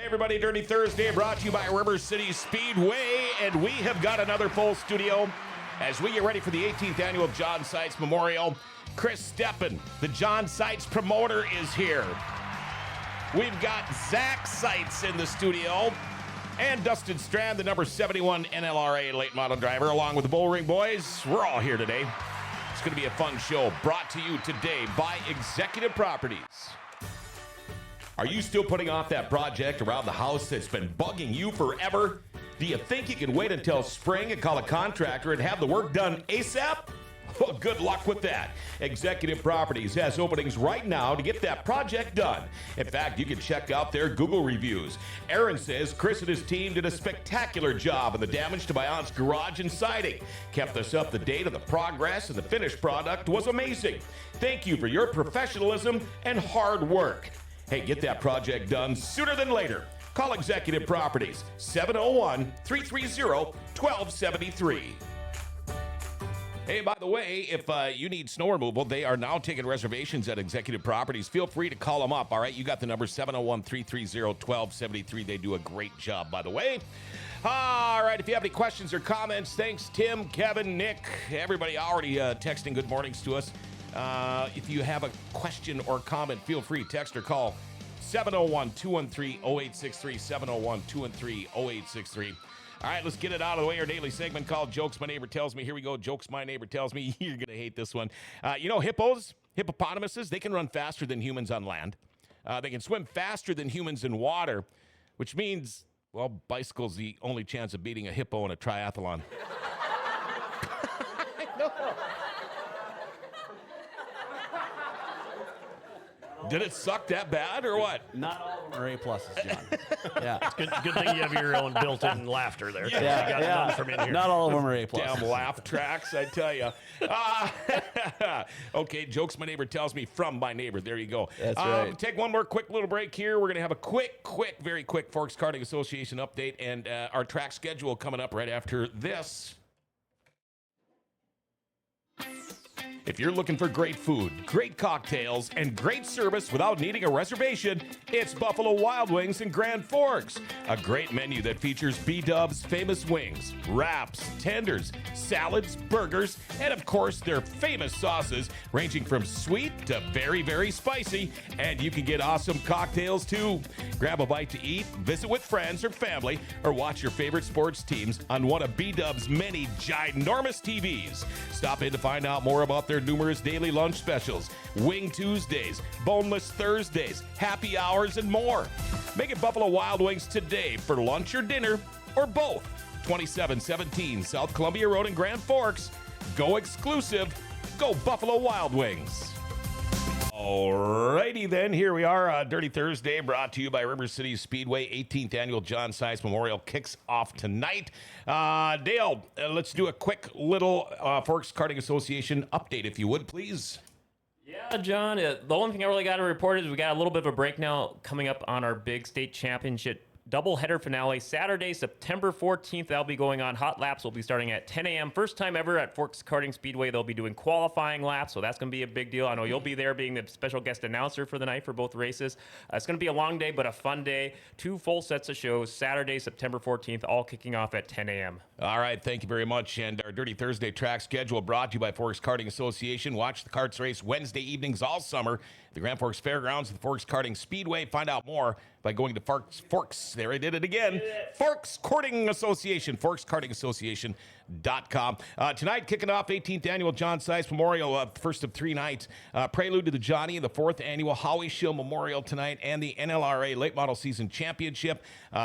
Everybody, Dirty Thursday brought to you by River City Speedway, and we have got another full studio as we get ready for the 18th annual John Seitz Memorial. Chris Stepan, the John Seitz promoter, is here. We've got Zack Seitz in the studio, and Dustin Strand, the number 71 NLRA late model driver, along with the Bullring Boys. We're all here today. It's going to be a fun show brought to you today by Executive Properties. Are you still putting off that project around the house that's been bugging you forever? Do you think you can wait until spring and call a contractor and have the work done ASAP? Well, good luck with that. Executive Properties has openings right now to get that project done. In fact, you can check out their Google reviews. Aaron says Chris and his team did a spectacular job in the damage to my aunt's garage and siding. Kept us up to date on the progress, and the finished product was amazing. Thank you for your professionalism and hard work. Hey, get that project done sooner than later. Call Executive Properties, 701-330-1273. Hey, by the way, if you need snow removal, they are now taking reservations at Executive Properties. Feel free to call them up, all right? You got the number 701-330-1273. They do a great job, by the way. All right, if you have any questions or comments, thanks, Tim, Kevin, Nick, everybody already texting good mornings to us. If you have a question or comment, feel free, text or call 701-213-0863, 701-213-0863. All right, let's get it out of the way. Our daily segment called Jokes My Neighbor Tells Me. Here we go. Jokes My Neighbor Tells Me. You're going to hate this one. Hippopotamuses, they can run faster than humans on land. They can swim faster than humans in water, which means, well, bicycle's the only chance of beating a hippo in a triathlon. I know. Did it suck that bad or what? Not all of them are A+, John. Yeah. It's good thing you have your own built-in laughter there. Yeah. You got none from in here. Not all of them are A+. Damn laugh tracks, I tell you. Okay, Jokes My Neighbor Tells Me from my neighbor. There you go. That's right. Take one more quick little break here. We're going to have a very quick Forks Karting Association update and our track schedule coming up right after this. If you're looking for great food, great cocktails, and great service without needing a reservation, it's Buffalo Wild Wings in Grand Forks. A great menu that features B-Dub's famous wings, wraps, tenders, salads, burgers, and of course their famous sauces ranging from sweet to very, very spicy. And you can get awesome cocktails too. Grab a bite to eat, visit with friends or family, or watch your favorite sports teams on one of B-Dub's many ginormous TVs. Stop in to find out more about their numerous daily lunch specials, Wing Tuesdays, Boneless Thursdays, happy hours, and more. Make it Buffalo Wild Wings today for lunch or dinner, or both. 2717 South Columbia Road in Grand Forks. Go exclusive. Go Buffalo Wild Wings. Alrighty then, here we are, Dirty Thursday, brought to you by River City Speedway. 18th annual John Seitz Memorial kicks off tonight. Dale, let's do a quick little Forks Karting Association update, if you would, please. Yeah, John, the only thing I really got to report is we got a little bit of a break now coming up on our big state championship doubleheader finale Saturday, September 14th. That'll be going on. Hot laps will be starting at 10 a.m. First time ever at Forks Karting Speedway. They'll be doing qualifying laps, so that's going to be a big deal. I know you'll be there being the special guest announcer for the night for both races. It's going to be a long day, but a fun day. 2 full sets of shows Saturday, September 14th, all kicking off at 10 a.m. All right, thank you very much. And our Dirty Thursday track schedule brought to you by Forks Karting Association. Watch the karts race Wednesday evenings all summer at the Grand Forks Fairgrounds at the Forks Karting Speedway. Find out more by going to Forks. There, I did it again. Forks Karting Association, forkskartingassociation.com. Tonight, kicking off 18th annual John Seitz Memorial, first of 3 nights. Prelude to the Johnny, the 4th annual Howie Shill Memorial tonight, and the NLRA Late Model Season Championship.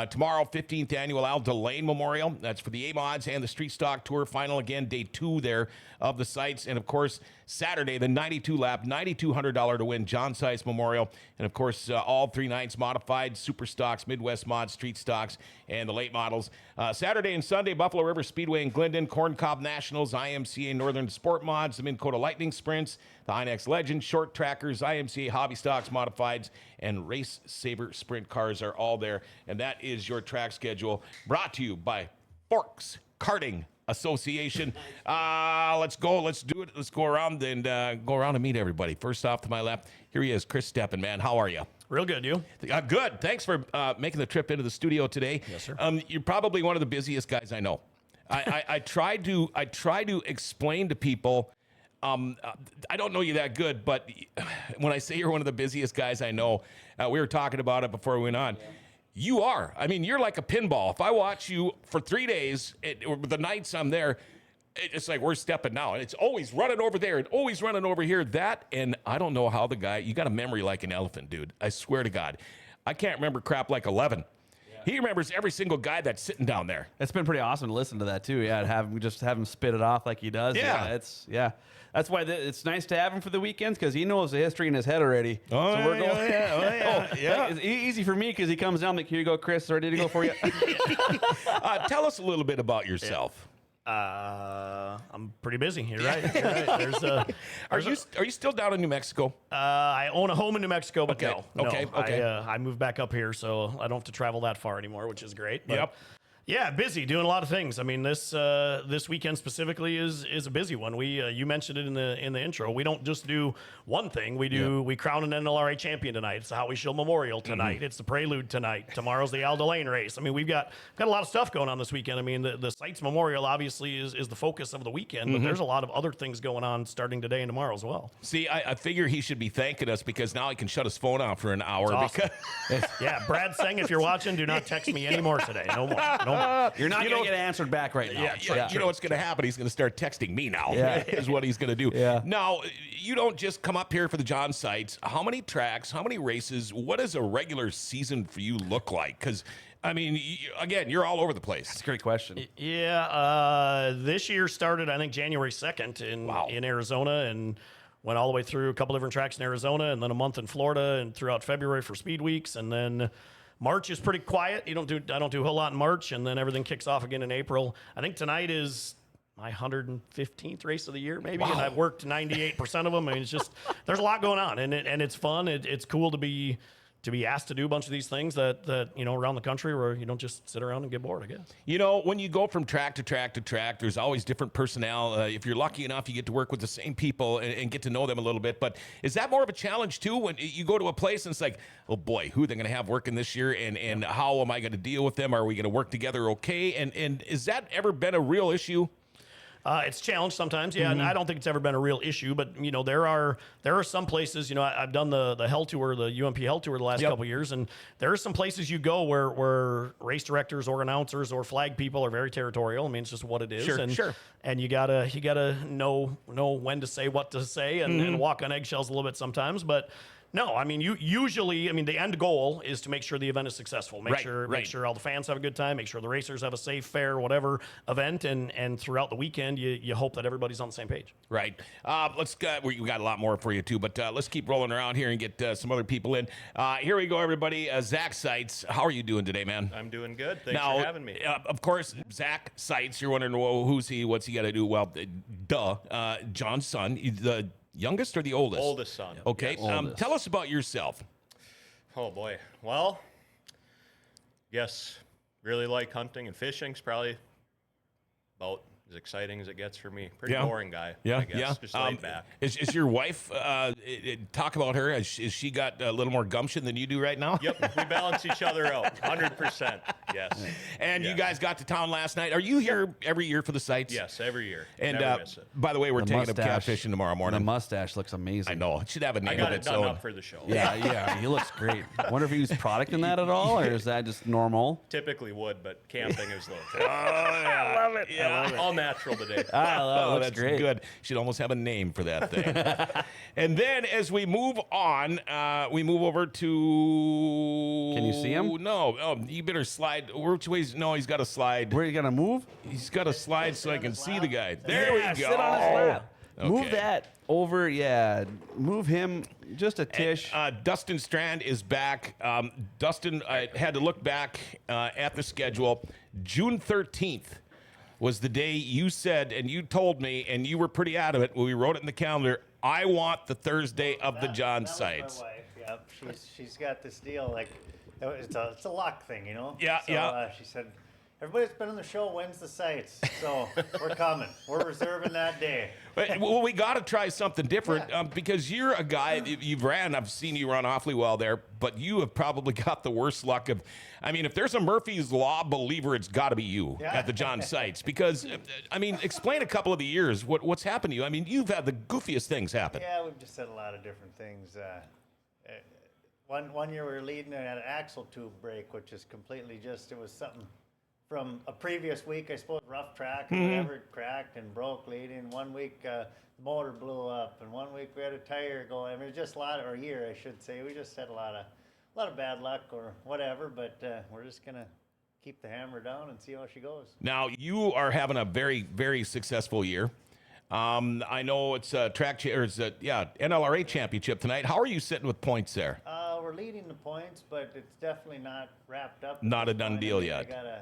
Tomorrow, 15th annual Al Delane Memorial. That's for the A-Mods and the Street Stock Tour final. Again, day 2 there of the Seitz. And, of course, Saturday, the 92 lap, $9,200 to win John Seitz Memorial. And, of course, all 3 nights modified, Super Stocks, Midwest Mods, Street Stocks, and the late models. Saturday and Sunday, Buffalo River Speedway in Glendon, Corn Cob Nationals, IMCA Northern Sport Mods, the Minn Kota Lightning Sprints, the Hinex Legends, Short Trackers, IMCA Hobby Stocks Modifieds, and Race Saver Sprint Cars are all there. And that is your track schedule brought to you by Forks Karting Association. Let's go. Let's do it. Let's go around and meet everybody. First off to my left, here he is, Chris Stepan. Man, how are you? Real good, you? Good. Thanks for making the trip into the studio today. Yes, sir. You're probably one of the busiest guys I know. I try to explain to people. I don't know you that good, but when I say you're one of the busiest guys I know, we were talking about it before we went on. Yeah. You are. I mean, you're like a pinball. If I watch you for 3 days, the nights I'm there, it's like we're stepping now. And it's always running over there and always running over here. That, and I don't know how the guy, you got a memory like an elephant, dude. I swear to God. I can't remember crap like 11. He remembers every single guy that's sitting down there. It's been pretty awesome to listen to that too. Yeah, have him spit it off like he does. Yeah, that's why it's nice to have him for the weekends because he knows the history in his head already. Oh, so we're going. Yeah. It's easy for me because he comes down like, here you go, Chris, ready to go for you. Tell us a little bit about yourself. I'm pretty busy. You're right. There's are you still down in New Mexico? I own a home in New Mexico, but Okay. no. Okay. I moved back up here, so I don't have to travel that far anymore, which is great. But Yep. Yeah, busy doing a lot of things. I mean, this weekend specifically is a busy one. We you mentioned it in the intro. We don't just do one thing. We crown an NLRA champion tonight. It's the Howie Shield Memorial tonight. Mm-hmm. It's the Prelude tonight. Tomorrow's the Al Delane race. I mean, we've got a lot of stuff going on this weekend. I mean, the Seitz Memorial obviously is the focus of the weekend, but there's a lot of other things going on starting today and tomorrow as well. See, I figure he should be thanking us because now he can shut his phone off for an hour. Awesome. Yeah, Brad Seng, if you're watching, do not text me anymore today. No more. You're not going to get answered back right now. You know what's going to happen? He's going to start texting me now. Is what he's going to do. Yeah. Now, you don't just come up here for the John Seitz. How many tracks? How many races? What does a regular season for you look like? Because I mean, again, you're all over the place. That's a great question. Yeah, this year started, I think, January 2nd in Arizona and went all the way through a couple different tracks in Arizona and then a month in Florida and throughout February for speed weeks. And then March is pretty quiet. I don't do a whole lot in March, and then everything kicks off again in April. I think tonight is my 115th race of the year, maybe, and I've worked 98% of them. I mean, it's just there's a lot going on, and it's fun. It's cool to be asked to do a bunch of these things that around the country where you don't just sit around and get bored, I guess. You know, when you go from track to track to track, there's always different personnel. If you're lucky enough, you get to work with the same people and get to know them a little bit. But is that more of a challenge, too, when you go to a place and it's like, oh, boy, who are they going to have working this year? And how am I going to deal with them? Are we going to work together okay? And has that ever been a real issue? It's challenged sometimes, yeah, and I don't think it's ever been a real issue. But there are some places. I've done the Hell Tour, the UMP Hell Tour, the last couple of years, and there are some places you go where race directors or announcers or flag people are very territorial. I mean, it's just what it is. Sure. And you gotta know when to say what to say and walk on eggshells a little bit sometimes, but. No, I mean, the end goal is to make sure the event is successful. Make sure all the fans have a good time. Make sure the racers have a safe, fair, whatever event, and throughout the weekend, you hope that everybody's on the same page. Right. We got a lot more for you too, but let's keep rolling around here and get some other people in. Here we go, everybody. Zack Seitz, how are you doing today, man? I'm doing good. Thanks for having me. Of course, Zack Seitz. You're wondering, well, who's he? What's he got to do? Well, John's son, the youngest or the oldest? Oldest son. Okay. Yes. Tell us about yourself. Oh, boy. Well, yes, really like hunting and fishing's probably about as exciting as it gets for me. Pretty boring guy, I guess. Just laid back. Is your wife, talk about her, has she got a little more gumption than you do right now? Yep, we balance each other out, 100%, yes. And you guys got to town last night. Are you here every year for the Sights? Yes, every year. And never miss it. by the way, we're taking up catfishing tomorrow morning. The mustache looks amazing. I know. It should have a name I got of it its done own. up for the show. Yeah, he looks great. I wonder if he used product in that at all, or is that just normal? Typically would, but camping is a little Oh, yeah. I love it. Yeah, all natural today. That's great. good. Should almost have a name for that thing. And then as we move on, we move over to... Can you see him? No. Oh, you better slide. Which ways? No, he's got to slide. Where are you going to move? He's got to slide so I can see the guy. There we go. Sit on his lap. Okay. Move that over. Yeah. Move him just a tish. Dustin Strand is back. Dustin, I had to look back at the schedule. June 13th. Was the day you said, and you told me, and you were pretty adamant when we wrote it in the calendar, I want the Thursday of the John Sights. My wife, she's got this deal, like, it's a luck thing, Yeah, so, yeah. She said, Everybody that's been on the show wins the Seitz, so we're coming. We're reserving that day. Well, we got to try something different because you're a guy, you've ran, I've seen you run awfully well there, but you have probably got the worst luck of, I mean, if there's a Murphy's Law believer, it's got to be you at the John Seitz because, I mean, explain a couple of the years, what's happened to you. I mean, you've had the goofiest things happen. Yeah, we've just had a lot of different things. One year we were leading and had an axle tube break, which is completely just, it was something from a previous week, I suppose, rough track, or whatever, it cracked and broke leading. 1 week, the motor blew up, and 1 week we had a tire going. I mean, it was just a lot, or a year, I should say. We just had a lot of bad luck or whatever, but we're just gonna keep the hammer down and see how she goes. Now, you are having a very, very successful year. I know it's a NLRA championship tonight. How are you sitting with points there? We're leading the points, but it's definitely not wrapped up. Not a done deal yet. I gotta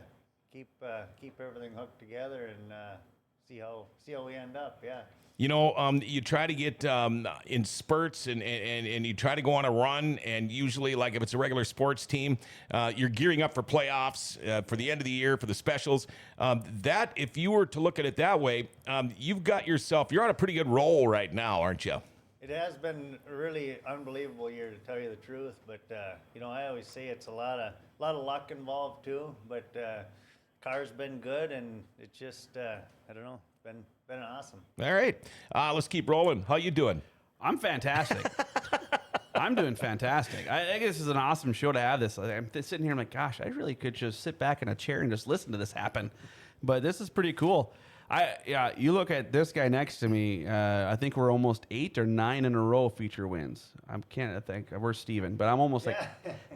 keep everything hooked together and see how we end up. Yeah. You know, you try to get in spurts and you try to go on a run, and usually, like if it's a regular sports team, you're gearing up for playoffs, for the end of the year, for the specials. That, if you were to look at it that way, you've got yourself, you're on a pretty good roll right now, aren't you? It has been a really unbelievable year, to tell you the truth. But you know, I always say it's a lot of luck involved too. But car's been good, and it's just I don't know, been awesome. All right, let's keep rolling. How you doing? I'm fantastic. I'm doing fantastic. I think this is an awesome show to have this. I'm sitting here, I'm like, gosh, I really could just sit back in a chair and just listen to this happen. But this is pretty cool. You look at this guy next to me. I think we're almost 8 or 9 in a row feature wins. I think we're Steven, but I'm almost like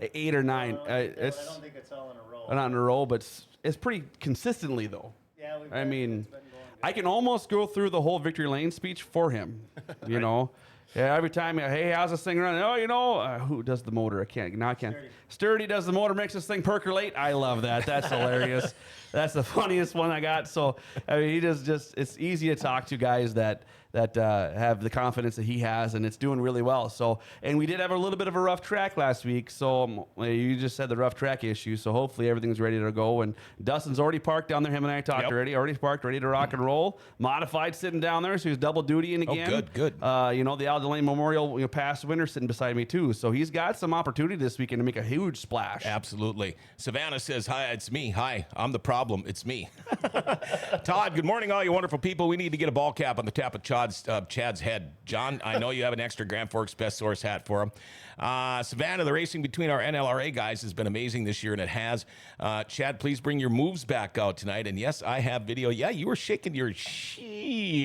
8 or 9. I don't think it's all in a row. Not in a row, but it's pretty consistently though. Yeah, I mean, it's been going good. I can almost go through the whole Victory Lane speech for him. You know, yeah. Every time, hey, how's this thing running? Oh, you know, who does the motor? I can't. Sturdy does the motor, makes this thing percolate. I love that. That's hilarious. That's the funniest one I got. So I mean, he does just. It's easy to talk to guys that have the confidence that he has, and it's doing really well. So, and we did have a little bit of a rough track last week. So you just said the rough track issue. So hopefully everything's ready to go. And Dustin's already parked down there. Him and I talked already parked, ready to rock and roll. Modified sitting down there, so he's double dutying again. Oh, good. You know, the Al Delane Memorial past winner sitting beside me too. So he's got some opportunity this weekend to make a huge splash. Absolutely. Savannah says, hi, it's me. Hi, I'm the problem. It's me. Todd, good morning, all you wonderful people. We need to get a ball cap on the top of Chad's head. John, I know you have an extra Grand Forks Best Source hat for him. Savannah, the racing between our NLRA guys has been amazing this year, and it has. Chad, please bring your moves back out tonight. And yes, I have video. Yeah, you were shaking your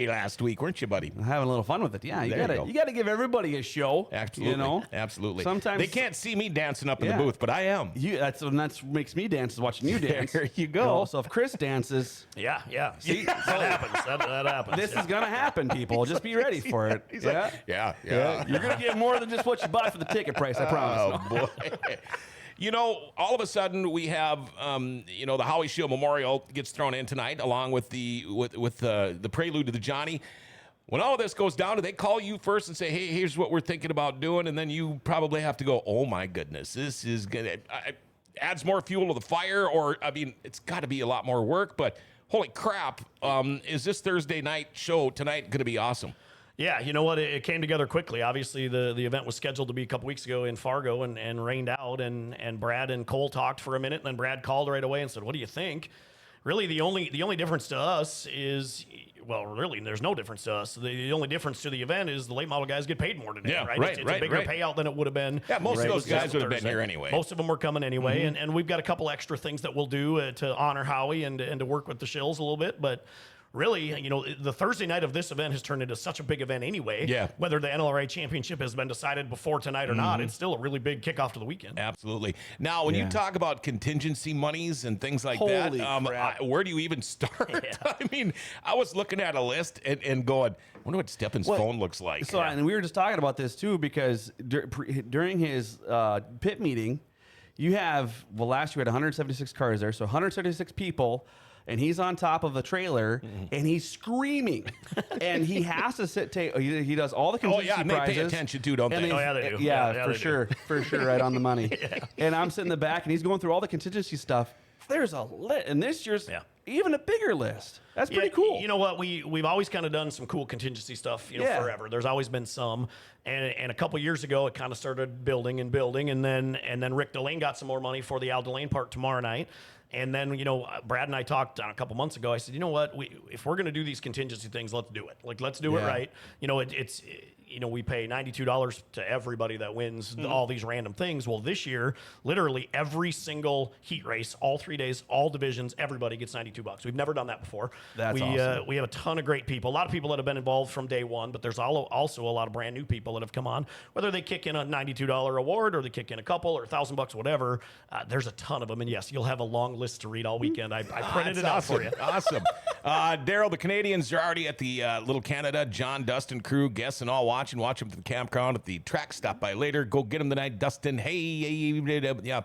last week, weren't you, buddy? Having a little fun with it. Yeah, you gotta give everybody a show. Absolutely. You know? Absolutely. Sometimes they can't see me dancing up in the booth, but I am. That's makes me dance is watching you dance. There you go. You know, so if Chris dances, Yeah. See, that happens. That happens. this is gonna happen, people. Just be ready for it. He's like, yeah. You're gonna get more than just what you bought for the ticket price. I promise. Oh boy. You know, all of a sudden we have, the Howie Shield Memorial gets thrown in tonight, along with the prelude to the Johnny. When all of this goes down, do they call you first and say, "Hey, here's what we're thinking about doing," and then you probably have to go, "Oh my goodness, this is gonna adds more fuel to the fire," or I mean, it's got to be a lot more work. But holy crap, is this Thursday night show tonight going to be awesome? Yeah, you know what? It came together quickly. Obviously, the event was scheduled to be a couple weeks ago in Fargo and rained out, and Brad and Cole talked for a minute, and then Brad called right away and said, "What do you think?" Really, the only difference to us is, well, really, there's no difference to us. The only difference to the event is the late model guys get paid more today, right? It's a bigger payout than it would have been. Yeah, most of those guys would have been here anyway. Most of them were coming anyway, and we've got a couple extra things that we'll do to honor Howie and to work with the Shills a little bit, but really, you know, the Thursday night of this event has turned into such a big event anyway. Yeah. Whether the NLRA championship has been decided before tonight or not, it's still a really big kickoff to the weekend. Absolutely. Now, when you talk about contingency monies and things like Holy that, crap. where do you even start? I mean, I was looking at a list and going, I wonder what Stepan's phone looks like. So, and we were just talking about this too, because during his pit meeting, you have, last year we had 176 cars there, so 176 people. And he's on top of the trailer, and he's screaming, and he has to he does all the contingency and they prizes. pay attention too, don't they? They do. Yeah, for sure, right on the money. And I'm sitting in the back, and he's going through all the contingency stuff. there's a list. And this year's even a bigger list. That's pretty cool. You know what? We've always kind of done some cool contingency stuff, forever. There's always been some. And a couple years ago, it kind of started building. And then Rick Delane got some more money for the Al Delane part tomorrow night. And then, Brad and I talked a couple months ago. I said, you know what? If we're going to do these contingency things, let's do it. Like, let's do it right. It's we pay $92 to everybody that wins all these random things. Well, this year, literally every single heat race, all 3 days, all divisions, everybody gets $92. We've never done that before. That's awesome. We have a ton of great people. A lot of people that have been involved from day one, but there's also a lot of brand new people that have come on. Whether they kick in a $92 award or they kick in a couple or $1,000, whatever, there's a ton of them. And yes, you'll have a long list to read all weekend. I printed it out for you. Awesome. Daryl, the Canadians are already at the Little Canada. John, Dustin, crew, guests, and all watch them at the campground at the track. Stop by later. Go get them tonight. Dustin, hey, yeah.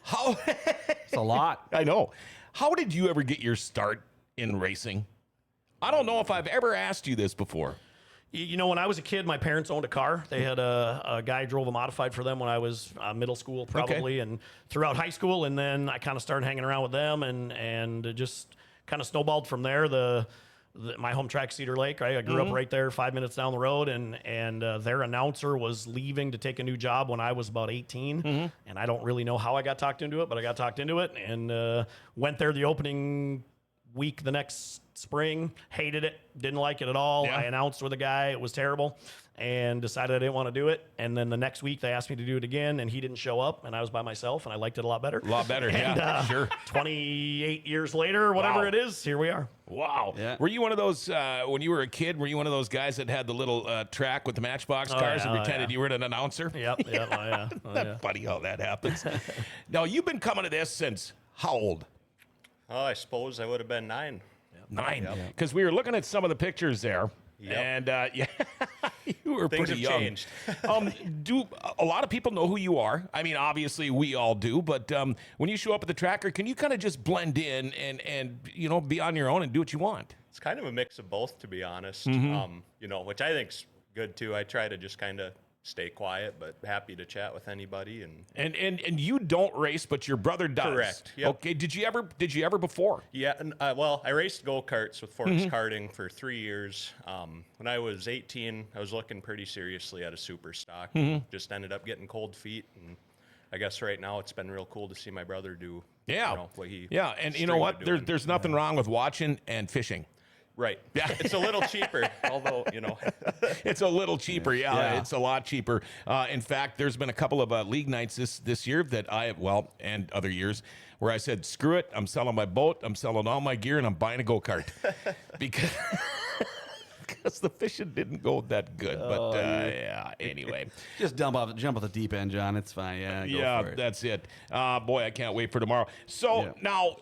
How? It's a lot. I know. How did you ever get your start in racing? I don't know if I've ever asked you this before. When I was a kid, my parents owned a car. They had a guy drove a modified for them when I was middle school, probably, and throughout high school. And then I kind of started hanging around with them, and it just kind of snowballed from there. My home track, Cedar Lake, right? I grew up right there, 5 minutes down the road, and their announcer was leaving to take a new job when I was about 18. And I don't really know how I got talked into it, but I got talked into it, and went there the opening week the next spring, hated it, didn't like it at all. I announced with a guy, it was terrible, and decided I didn't want to do it. And then the next week they asked me to do it again, and he didn't show up, and I was by myself, and I liked it a lot better. And, sure. 28 years later, whatever it is, here we are. Wow. Yeah. Were you one of those, when you were a kid, were you one of those guys that had the little track with the Matchbox cars and pretended you were an announcer? Yep. Funny how that happens. Now, you've been coming to this since how old? Oh, I suppose I would have been 9. 9. Because we were looking at some of the pictures there. And you were Things pretty have young. changed. Do a lot of people know who you are? I mean, obviously we all do, but when you show up at the tracker, can you kind of just blend in and be on your own and do what you want? It's kind of a mix of both, to be honest. Which I think's good too. I try to just kind of stay quiet, but happy to chat with anybody. And you don't race, but your brother does. Correct. Yep. Okay. Did you ever before? Yeah. And, I raced go-karts with Forks Karting for 3 years. When I was 18, I was looking pretty seriously at a super stock. Just ended up getting cold feet, and I guess right now it's been real cool to see my brother do. What he. Yeah. And you know what? There's nothing wrong with watching and fishing. Right. Yeah. It's a little cheaper, although, It's a little cheaper. Yeah, it's a lot cheaper. In fact, there's been a couple of league nights this year that and other years, where I said, screw it. I'm selling my boat. I'm selling all my gear, and I'm buying a go-kart. because the fishing didn't go that good. Anyway. Just jump off the deep end, John. It's fine. Yeah, go for it. That's it. Boy, I can't wait for tomorrow. So now,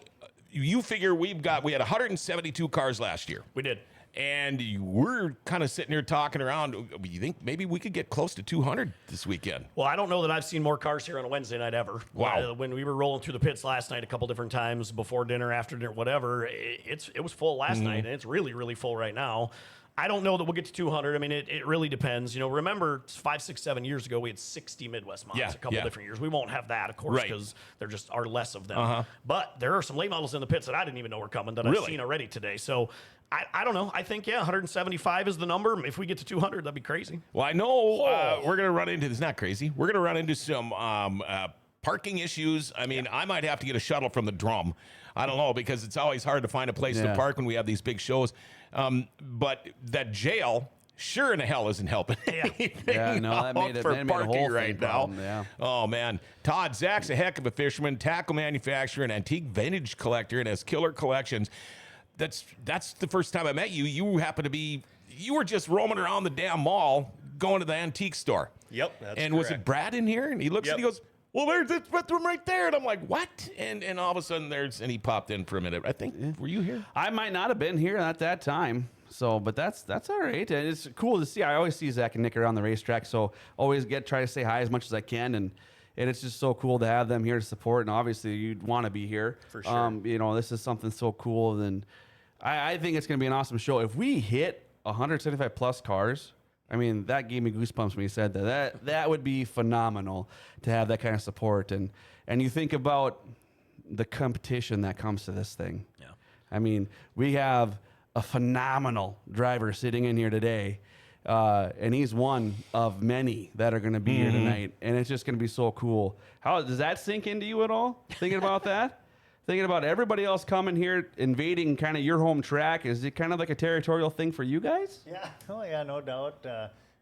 you figure we had 172 cars last year. We did. And we're kind of sitting here talking around. You think maybe we could get close to 200 this weekend? Well, I don't know that I've seen more cars here on a Wednesday night ever. Wow. When we were rolling through the pits last night a couple different times, before dinner, after dinner, whatever, it was full last night, and it's really, really full right now. I don't know that we'll get to 200. I mean, it really depends. Remember 5, 6, 7 years ago, we had 60 Midwest mods a couple different years. We won't have that, of course, because there just are less of them. But there are some late models in the pits that I didn't even know were coming that I've seen already today. So I don't know. I think, 175 is the number. If we get to 200, that'd be crazy. Well, I know we're going to run into, it's not crazy. We're going to run into some parking issues. I mean, I might have to get a shuttle from the drum. I don't know, because it's always hard to find a place to park when we have these big shows. But that jail sure in the hell isn't helping anything that made it, for made parking the whole right now. problem, yeah. Oh, man. Todd Zack's a heck of a fisherman, tackle manufacturer, and antique vintage collector, and has killer collections. That's the first time I met you. You were just roaming around the damn mall going to the antique store. Yep, that's And correct. was it Brad in here? And he looks and he goes, well, there's this bathroom right there. And I'm like, what? And all of a sudden and he popped in for a minute. I think, were you here? I might not have been here at that time. So, but that's all right. And it's cool to see. I always see Zack and Nick around the racetrack. So always try to say hi as much as I can. And it's just so cool to have them here to support. And obviously you'd want to be here. For sure. This is something so cool. And I think it's going to be an awesome show. If we hit 175 plus cars, I mean, that gave me goosebumps when you said that. That would be phenomenal to have that kind of support. And you think about the competition that comes to this thing. Yeah. I mean, we have a phenomenal driver sitting in here today, and he's one of many that are going to be here tonight, and it's just going to be so cool. How does that sink into you at all? Thinking about that? Thinking about everybody else coming here, invading kind of your home track, is it kind of like a territorial thing for you guys? Yeah, oh yeah, no doubt.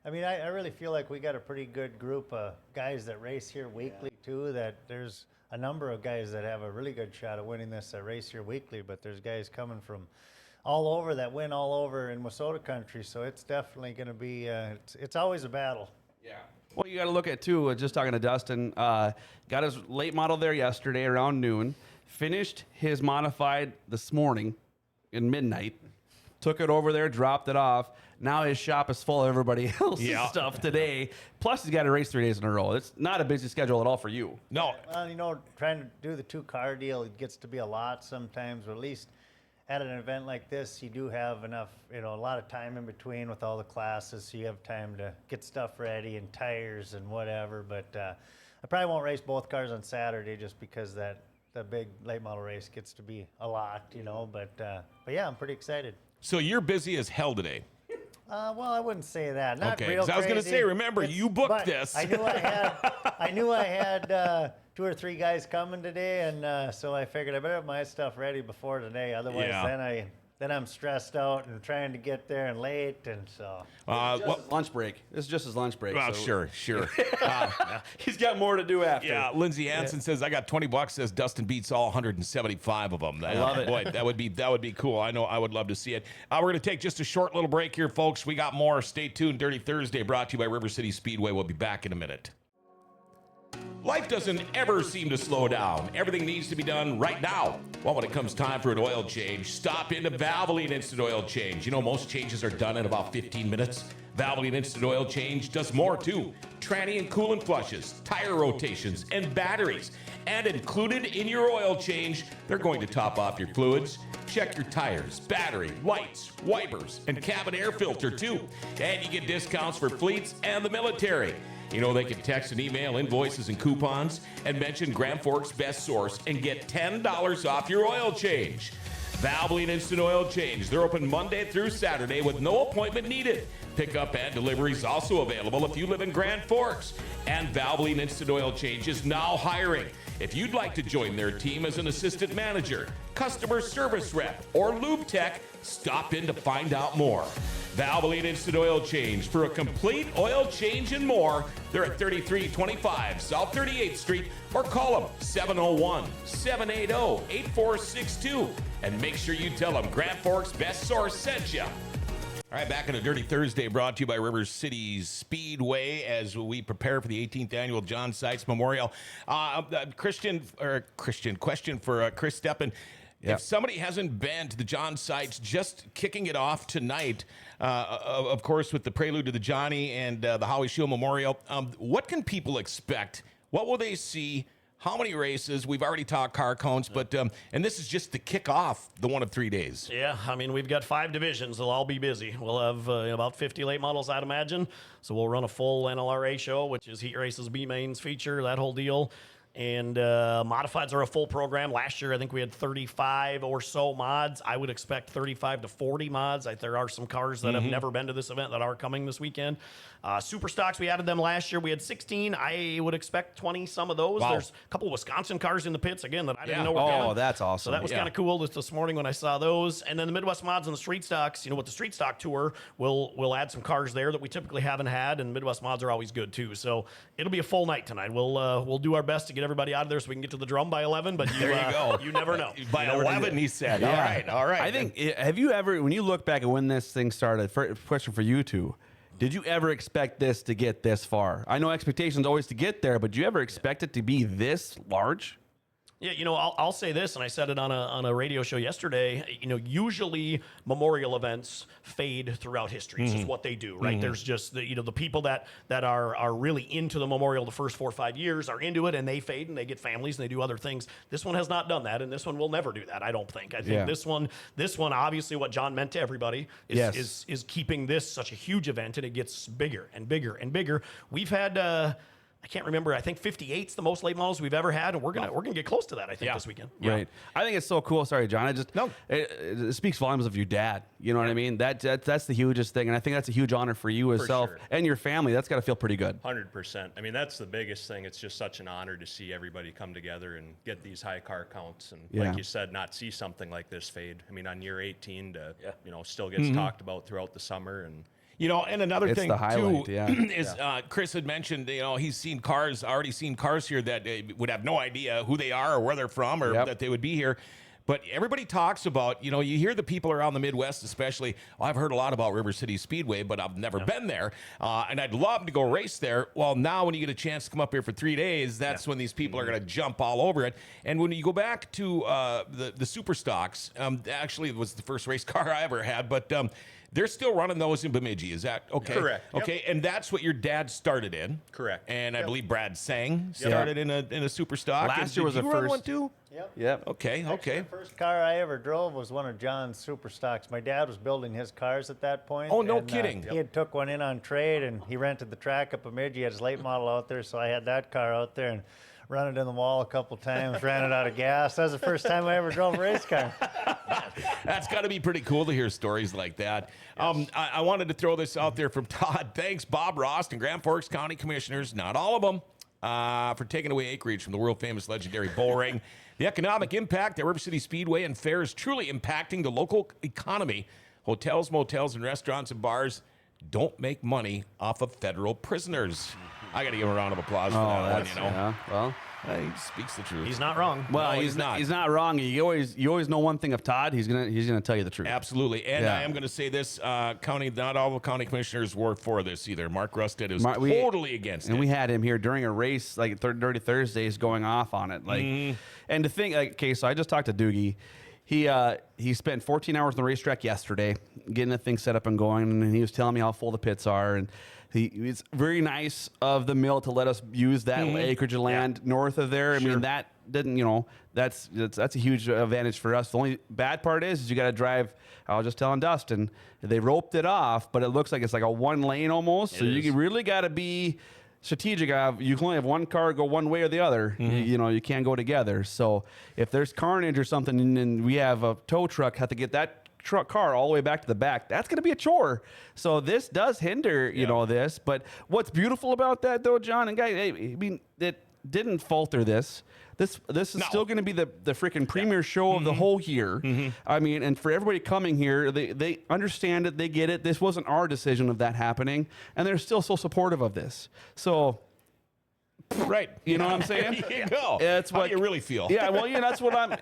I mean, I really feel like we got a pretty good group of guys that race here weekly too, that there's a number of guys that have a really good shot at winning this race here weekly, but there's guys coming from all over that win all over in Minnesota country, so it's definitely going to be, it's always a battle. Yeah. Well, you got to look at, too, just talking to Dustin, got his late model there yesterday around noon, finished his modified this morning in midnight, took it over there, dropped it off. Now his shop is full of everybody else's stuff today. Plus, he's got to race 3 days in a row. It's not a busy schedule at all for you. No. Well, you know, trying to do the 2-car deal, it gets to be a lot sometimes, but at least at an event like this, you do have enough, you know, a lot of time in between with all the classes, so you have time to get stuff ready and tires and whatever. But I probably won't race both cars on Saturday just because the big late model race gets to be a lot, you know. But yeah, I'm pretty excited. So you're busy as hell today. Well, I wouldn't say that. Not Okay, real 'cause I was gonna crazy. say, remember, you booked but this. I knew I had 2 or 3 guys coming today, and so I figured I better have my stuff ready before today. Otherwise, then I'm stressed out and trying to get there and late, and so. Lunch break. This is just his lunch break. Well, so. sure. He's got more to do after. Yeah, Lindsay Hansen says, I got $20, says Dustin beats all 175 of them. I love it. Boy, that would be cool. I know I would love to see it. We're going to take just a short little break here, folks. We got more. Stay tuned. Dirty Thursday brought to you by River City Speedway. We'll be back in a minute. Life doesn't ever seem to slow down. Everything needs to be done right now. Well, when it comes time for an oil change, stop into Valvoline Instant Oil Change. You know, most changes are done in about 15 minutes. Valvoline Instant Oil Change does more, too. Tranny and coolant flushes, tire rotations, and batteries. And included in your oil change, they're going to top off your fluids, check your tires, battery, lights, wipers, and cabin air filter, too. And you get discounts for fleets and the military. You know, they can text and email invoices and coupons and mention Grand Forks Best Source and get $10 off your oil change. Valvoline Instant Oil Change. They're open Monday through Saturday with no appointment needed. Pickup and delivery is also available if you live in Grand Forks. And Valvoline Instant Oil Change is now hiring. If you'd like to join their team as an assistant manager, customer service rep, or lube tech, stop in to find out more. Valvoline Instant Oil Change for a complete oil change and more. They're at 3325 South 38th Street, or call them 701-780-8462. And make sure you tell them Grand Forks Best Source sent you. All right, back on a Dirty Thursday brought to you by River City Speedway as we prepare for the 18th annual John Seitz Memorial. Question for Chris Stepan. Yep. If somebody hasn't been to the John Seitz, just kicking it off tonight, of course, with the prelude to the Johnny and the Howie Shield Memorial, what can people expect? What will they see? How many races? We've already talked car counts, but and this is just to kick off the one of 3 days. Yeah, I mean, we've got 5 divisions. They'll all be busy. We'll have about 50 late models, I'd imagine. So we'll run a full NLRA show, which is heat races, B-mains feature, that whole deal. And modifieds are a full program. Last year, I think we had 35 or so mods. I would expect 35 to 40 mods. There are some cars that have never been to this event that are coming this weekend. Super stocks, we added them last year. We had 16. I would expect 20 some of those. Wow. There's a couple of Wisconsin cars in the pits, again, that I didn't know were coming. Oh, that's awesome. So that was kind of cool this morning when I saw those. And then the Midwest mods and the street stocks, with the street stock tour, we'll add some cars there that we typically haven't had, and Midwest mods are always good too. So it'll be a full night tonight. We'll do our best to get everybody out of there so we can get to the drum by 11, but There you go. You never know. By 11, he said. Yeah. All right. I think, have you ever, when you look back at when this thing started, question for you two, did you ever expect this to get this far? I know expectations always to get there, but do you ever expect it to be this large? Yeah, I'll say this, and I said it on a radio show yesterday. Usually memorial events fade throughout history. It's just what they do, right? There's just the people that are really into the memorial the first 4 or 5 years are into it, and they fade and they get families and they do other things. This one has not done that, and this one will never do that. I don't think. I think this one, obviously, what John meant to everybody is keeping this such a huge event, and it gets bigger and bigger and bigger. We've had I can't remember. I think 58's the most late models we've ever had, and we're gonna get close to that. I think this weekend. Right. I think it's so cool. Sorry, John. It speaks volumes of your dad. You know what I mean? That's the hugest thing, and I think that's a huge honor for you yourself and your family. That's got to feel pretty good. 100%. I mean, that's the biggest thing. It's just such an honor to see everybody come together and get these high car counts, and like you said, not see something like this fade. I mean, on year 18 to still gets talked about throughout the summer. And and another thing highlight, too is Chris had mentioned, he's already seen cars here that would have no idea who they are or where they're from or that they would be here. But everybody talks about, you hear the people around the Midwest, especially, I've heard a lot about River City Speedway, but I've never been there. And I'd love to go race there. Well, now when you get a chance to come up here for 3 days, that's when these people are going to jump all over it. And when you go back to the Super Stocks, actually it was the first race car I ever had, but they're still running those in Bemidji. Is that okay? Correct. Yep. Okay, and that's what your dad started in. Correct. And I believe Brad Sang started in a super stock. Last year was the Did you run first one too? Yep. Okay. The first car I ever drove was one of John's super stocks. My dad was building his cars at that point. Oh, no kidding. He had took one in on trade, and he rented the track up at Bemidji. He had his late model out there, so I had that car out there and run it in the wall a couple times, ran it out of gas. That was the first time I ever drove a race car. That's got to be pretty cool to hear stories like that. Yes. I wanted to throw this out there from Todd. Thanks, Bob Rost and Grand Forks County Commissioners, not all of them, for taking away acreage from the world-famous legendary bull ring. The economic impact at River City Speedway and Fair is truly impacting the local economy. Hotels, motels, and restaurants and bars don't make money off of federal prisoners. I got to give him a round of applause for that one, Yeah, well, he speaks the truth. He's not wrong. Well, No, he's not wrong. You always know one thing of Todd. He's gonna tell you the truth. Absolutely. And I am going to say this, not all the county commissioners were for this either. Mark Rusted is totally against it. And we had him here during a race, like Dirty Thursdays, going off on it. And to think, okay, so I just talked to Doogie. He spent 14 hours on the racetrack yesterday getting the thing set up and going, and he was telling me how full the pits are. And it's very nice of the mill to let us use that acreage of land north of there. I mean, that didn't, that's a huge advantage for us. The only bad part is you got to drive. I was just telling Dustin, they roped it off, but it looks like it's like a one lane almost. So you really got to be strategic. You can only have one car go one way or the other. You can't go together. So if there's carnage or something, and we have a tow truck, have to get that car all the way back to the back, that's going to be a chore. So this does hinder, this. But what's beautiful about that, though, John and guys, I mean, it didn't falter this. This is still going to be the freaking premier show of the whole year. I mean, and for everybody coming here, they understand it, they get it. This wasn't our decision of that happening, and they're still so supportive of this. So. Right. You know what I'm saying? There you go. That's How what do you really feel? Yeah, well, that's what I'm,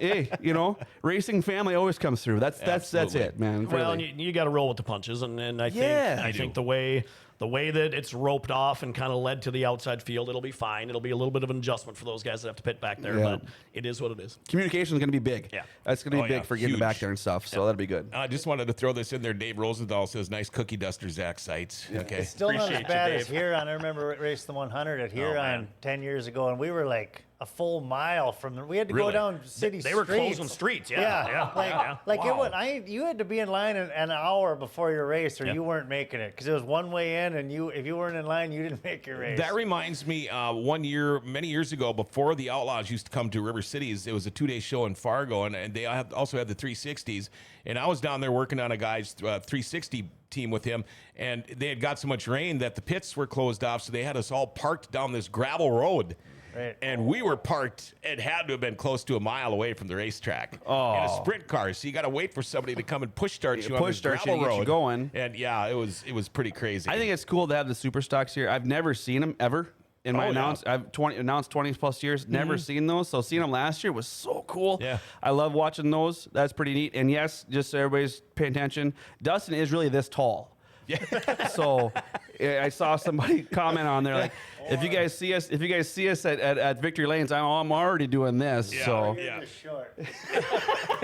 racing family always comes through. That's it, man. Well, Really. and you got to roll with the punches, and I think the way that it's roped off and kind of led to the outside field, it'll be fine. It'll be a little bit of an adjustment for those guys that have to pit back there, but it is what it is. Communication is going to be big. Yeah. That's going to be big for getting Huge. back there and stuff, so that'll be good. I just wanted to throw this in there. Dave Rosenthal says, nice cookie duster, Zack Seitz. Okay. It's still not Appreciate as bad you, as Dave. Huron. I remember racing the 100 at Huron 10 years ago, and we were like a full mile from we had to go Really? down city They were streets. closing streets, It would. You had to be in line an hour before your race, or you weren't making it because it was one way in, and if you weren't in line, you didn't make your race. That reminds me, one year, many years ago, before the Outlaws used to come to River Cities, it was a 2-day show in Fargo, and they also had the 360s. And I was down there working on a guy's 360 team with him, and they had got so much rain that the pits were closed off, so they had us all parked down this gravel road. Right. And we were parked, it had to have been close to a mile away from the racetrack. In a sprint car, so you got to wait for somebody to come and push start you on this gravel road. Get you going. And it was pretty crazy. I think it's cool to have the super stocks here. I've never seen them ever. In my I've announced 20 plus years, never seen those. So seeing them last year was so cool. Yeah. I love watching those. That's pretty neat. And yes, just so everybody's paying attention, Dustin is really this tall. Yeah. So I saw somebody comment on there like, if you guys see us at Victory Lanes, I'm already doing this. Yeah, so yeah. Short.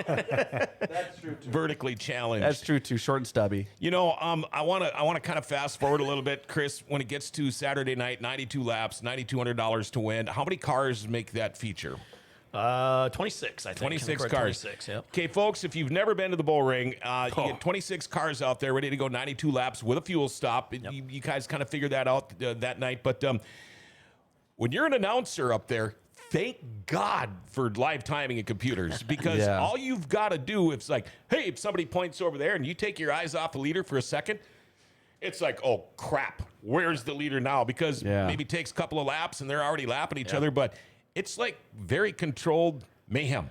That's true too. Vertically challenged. That's true too. Short and stubby. I want to kind of fast forward a little bit, Chris. When it gets to Saturday night, 92 laps, $9,200 to win. How many cars make that feature? 26, I think. 26 Correct, cars. 26, yep. Okay, folks, if you've never been to the bull ring, you get 26 cars out there ready to go 92 laps with a fuel stop. You guys kind of figured that out that night. But when you're an announcer up there, thank God for live timing and computers, because all you've got to do, it's like, hey, if somebody points over there and you take your eyes off the leader for a second, it's like, oh, crap, where's the leader now? Because maybe it takes a couple of laps and they're already lapping each other, but it's like very controlled mayhem.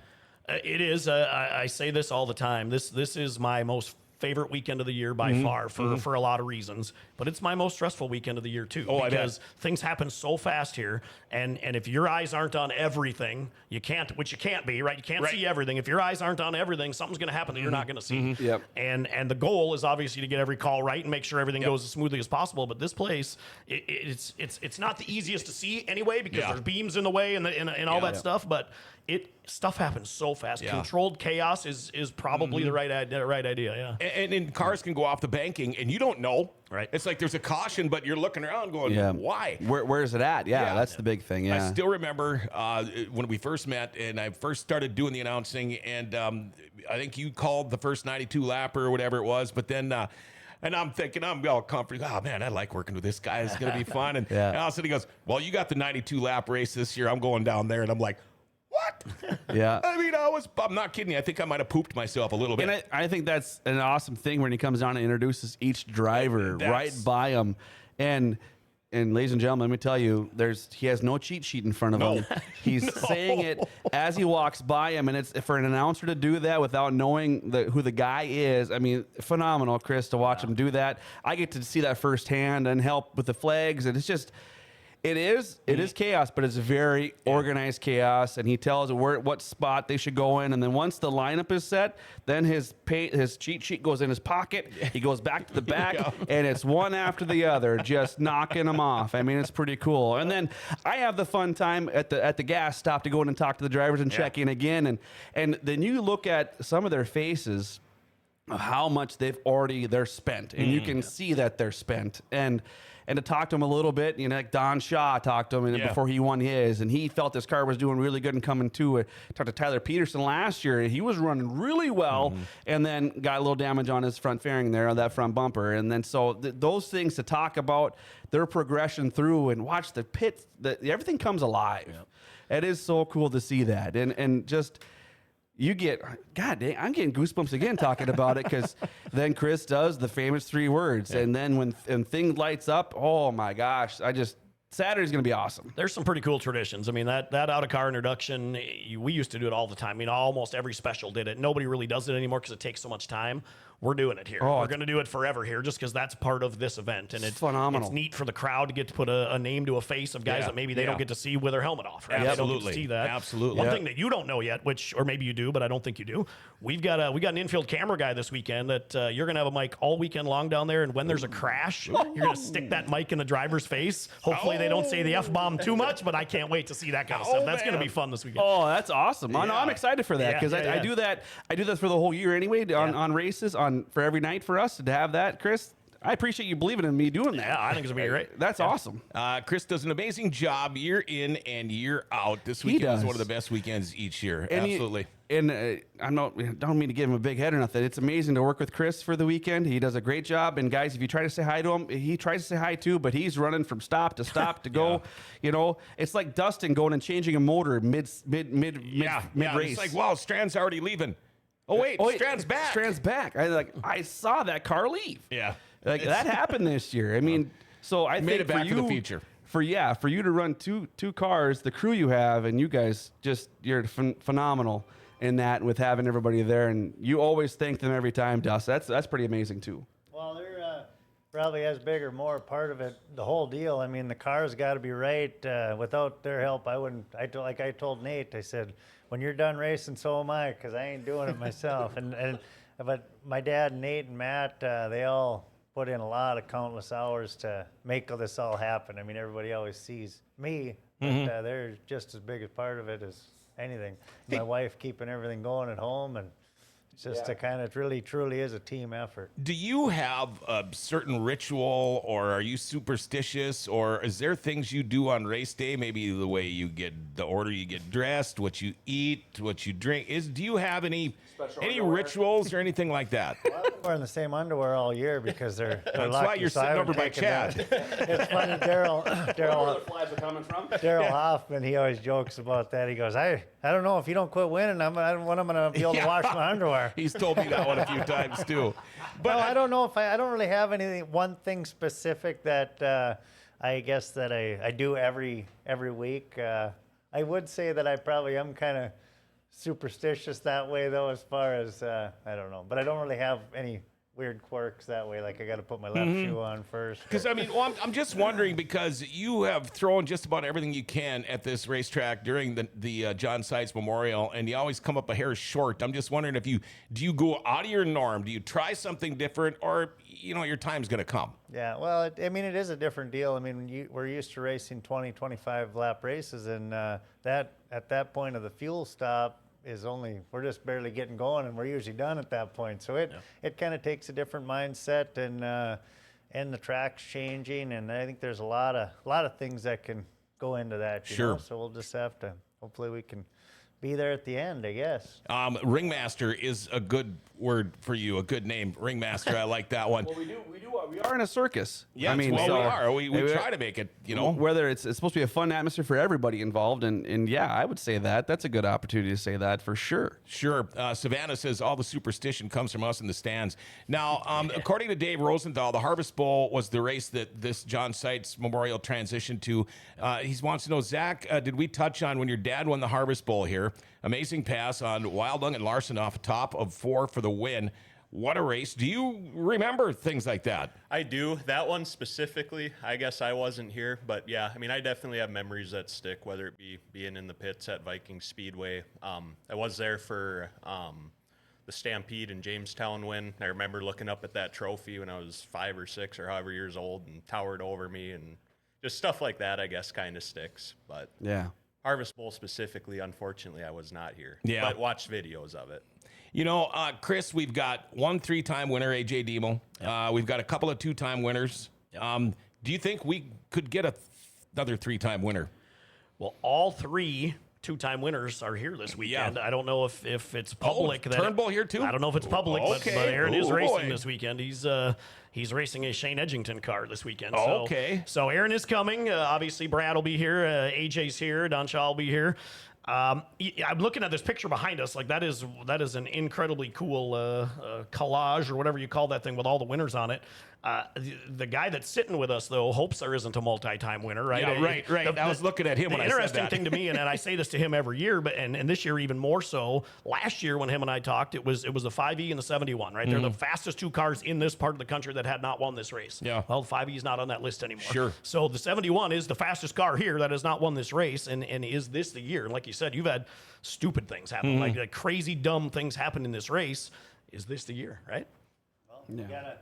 It is. I say this all the time. This is my most favorite weekend of the year by far for a lot of reasons, but it's my most stressful weekend of the year too, because things happen so fast here, and if your eyes aren't on everything, you can't be, right? You can't see everything. If your eyes aren't on everything, something's going to happen that you're not going to see. And the goal is obviously to get every call right and make sure everything goes as smoothly as possible. But this place, it's not the easiest to see anyway, because there's beams in the way and all that stuff, but stuff happens so fast. Controlled chaos is probably the right idea. And cars can go off the banking, and you don't know. Right. It's like there's a caution, but you're looking around going, why? Where's it at? That's the big thing. I still remember when we first met, and I first started doing the announcing, and I think you called the first 92 lapper or whatever it was, but then. And I'm thinking, I'm all comfortable. Oh, man, I like working with this guy. It's going to be fun. And all of a sudden he goes, well, you got the 92 lap race this year. I'm going down there. And I'm like, what? I mean, I'm not kidding you. I think I might have pooped myself a little bit. And I think that's an awesome thing when he comes on and introduces each driver right by him. And ladies and gentlemen, let me tell you, he has no cheat sheet in front of him. He's saying it as he walks by him, and it's for an announcer to do that without knowing who the guy is. I mean, phenomenal, Chris, to watch him do that. I get to see that firsthand and help with the flags, and it's just. It is chaos, but it's very organized chaos, and he tells what spot they should go in, and then once the lineup is set, then his cheat sheet goes in his pocket. He goes back to the back, and it's one after the other, just knocking them off. I mean, it's pretty cool. And then I have the fun time at the gas stop to go in and talk to the drivers and check in again, and then you look at some of their faces of how much they're spent, and you can see that they're spent, and to talk to him a little bit, like Don Shaw talked to him before he won his, and he felt his car was doing really good and coming to it. Talked to Tyler Peterson last year. He was running really well, and then got a little damage on his front fairing there on that front bumper. And then so those things to talk about their progression through and watch the pits, everything comes alive. It is so cool to see that, and just. You get, God dang, I'm getting goosebumps again talking about it, because then Chris does the famous 3 words. And then when thing lights up, oh my gosh, Saturday's going to be awesome. There's some pretty cool traditions. I mean, that out-of-car introduction, we used to do it all the time. I mean, almost every special did it. Nobody really does it anymore because it takes so much time. We're doing it here. We're going to do it forever here just because that's part of this event. And it's phenomenal. It's neat for the crowd to get to put a name to a face of guys that maybe they don't get to see with their helmet off. Right? Absolutely. They don't get to see that. Absolutely. One thing that you don't know yet, or maybe you do, but I don't think you do, we got an infield camera guy this weekend that you're going to have a mic all weekend long down there. And when there's a crash, you're going to stick that mic in the driver's face. Hopefully they don't say the F-bomb too much, but I can't wait to see that kind of stuff. That's going to be fun this weekend. Oh, that's awesome. I'm excited for that, because I do that for the whole year anyway on races for every night for us to have that. Chris, I appreciate you believing in me doing that. Yeah, I think it's going to be great. That's awesome. Chris does an amazing job year in and year out. This weekend is one of the best weekends each year. And absolutely. I don't mean to give him a big head or nothing. It's amazing to work with Chris for the weekend. He does a great job. And guys, if you try to say hi to him, he tries to say hi too, but he's running from stop to stop to go. It's like Dustin going and changing a motor mid race. It's like, wow, Strand's already leaving. Oh wait, Strand's back. Strand's back. I saw that car leave. Yeah, that happened this year. I mean, so I think it back to the future. For you to run two cars, the crew you have, and you guys you're phenomenal in that with having everybody there, and you always thank them every time, Dust. That's pretty amazing too. Well, they're probably as big or more part of it, the whole deal. I mean, the car's got to be right. Without their help, I wouldn't. Like I told Nate, I said, when you're done racing, so am I, because I ain't doing it myself. But my dad, Nate, and Matt, they all put in a lot of countless hours to make this all happen. I mean, everybody always sees me, but they're just as big a part of it as anything. My wife keeping everything going at home, and It's just a kind of, it really truly is a team effort. Do you have a certain ritual, or are you superstitious, or is there things you do on race day? Maybe the way you get, the order you get dressed, what you eat, what you drink. Do you have any rituals or anything like that? Well, I've been wearing the same underwear all year because they're That's lucky, why you're so I sitting haven't over by taken Chad. that. It's funny, Daryl flies are coming from. Hoffman, he always jokes about that. He goes, I don't know, if you don't quit winning, I don't know when I'm going to be able to wash my underwear. He's told me that one a few times too. But no, I don't know if I don't really have one thing specific that I guess that I do every week. I would say that I probably am kind of superstitious that way, though, as far as I don't know, but I don't really have any weird quirks that way. Like I got to put my left shoe on first. Because I mean, well, I'm just wondering, because you have thrown just about everything you can at this racetrack during the John Seitz Memorial, and you always come up a hair short. I'm just wondering if do you go out of your norm? Do you try something different, or your time's going to come? Yeah, well, I mean, it is a different deal. I mean, we're used to racing 20, 25 lap races, and that at that point of the fuel stop is we're just barely getting going, and we're usually done at that point. So it kind of takes a different mindset, and the track's changing, and I think there's a lot of things that can go into that. You know? So we'll just have to, hopefully we can be there at the end, I guess. Ringmaster is a good word for you, a good name. Ringmaster, I like that one. Well, we are in a circus. Yeah, I mean, we are. We try to make it, whether it's supposed to be a fun atmosphere for everybody involved, and yeah, I would say that's a good opportunity to say that for sure. Sure. Savannah says all the superstition comes from us in the stands. Now, according to Dave Rosenthal, the Harvest Bowl was the race that this John Seitz Memorial transitioned to. He wants to know, Zach, did we touch on when your dad won the Harvest Bowl here? Amazing pass on Wildung and Larson off top of 4 for the win. What a race. Do you remember things like that? I do. That one specifically, I guess I wasn't here, but yeah, I mean, I definitely have memories that stick, whether it be being in the pits at Viking Speedway. I was there for the Stampede in Jamestown win. I remember looking up at that trophy when I was 5 or 6 or however years old, and towered over me, and just stuff like that, I guess, kind of sticks. But yeah. Harvest Bowl specifically, unfortunately, I was not here. Yeah. But watched videos of it. Chris, we've got 1 3-time winner, AJ Demo. Yep. We've got a couple of 2-time winners. Yep. Do you think we could get another 3-time winner? Well, all 3 2-time winners are here this weekend. Yeah. I don't know if it's public. Turnbull here too? I don't know if it's public, okay. but Aaron is racing boy. this weekend. He's racing a Shane Edgington car this weekend. Okay. So Aaron is coming. Obviously, Brad will be here. AJ's here. Don Shaw will be here. I'm looking at this picture behind us. Like that is an incredibly cool collage or whatever you call that thing with all the winners on it. The guy that's sitting with us, though, hopes there isn't a multi-time winner, right? Yeah, right. I was looking at him when I said that. The interesting thing to me, and I say this to him every year, but and this year even more so. Last year when him and I talked, it was the 5E and the 71, right? They're the fastest 2 cars in this part of the country that had not won this race. Yeah. Well, the 5E is not on that list anymore. Sure. So the 71 is the fastest car here that has not won this race, and is this the year? And like you said, you've had stupid things happen, like crazy dumb things happen in this race. Is this the year, right? Well, you gotta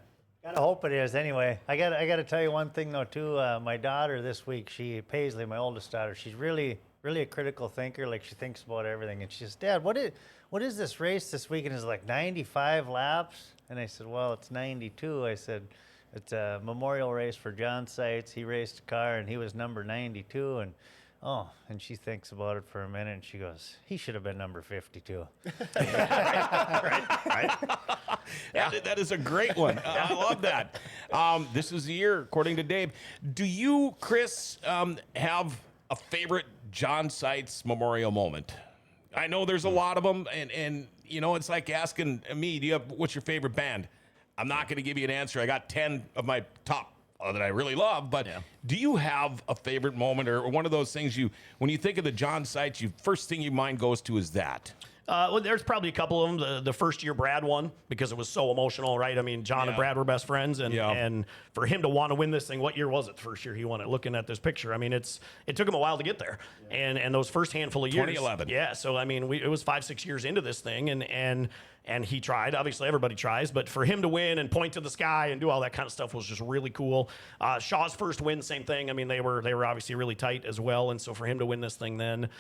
hope it is. Anyway, I gotta tell you one thing though too. My daughter this week, Paisley, my oldest daughter, she's really a critical thinker. Like she thinks about everything, and she says, "Dad, what is this race this weekend? Is it like 95 laps?" And I said, "Well, it's 92." I said, "It's a memorial race for John Seitz. He raced a car, and he was number 92." And she thinks about it for a minute, and she goes, "He should have been number 52." right. That is a great one. I love that. This is the year, according to Dave. Do you, Chris, have a favorite John Seitz memorial moment? I know there's a lot of them, and it's like asking me, what's your favorite band? I'm not going to give you an answer. I got 10 of my top that I really love, but do you have a favorite moment or one of those things when you think of the John Seitz, first thing your mind goes to is that? Well, there's probably a couple of them. The first year Brad won because it was so emotional, right? I mean, John and Brad were best friends, and for him to want to win this thing, what year was it? The first year he won it. Looking at this picture, I mean, it took him a while to get there, and those first handful of years, 2011. Yeah, so I mean, it was 5-6 years into this thing, and he tried. Obviously, everybody tries, but for him to win and point to the sky and do all that kind of stuff was just really cool. Shaw's first win, same thing. I mean, they were obviously really tight as well, and so for him to win this thing then.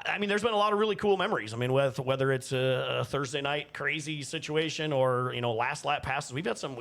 I mean, there's been a lot of really cool memories. I mean, with whether it's a Thursday night crazy situation or last lap passes, we've had some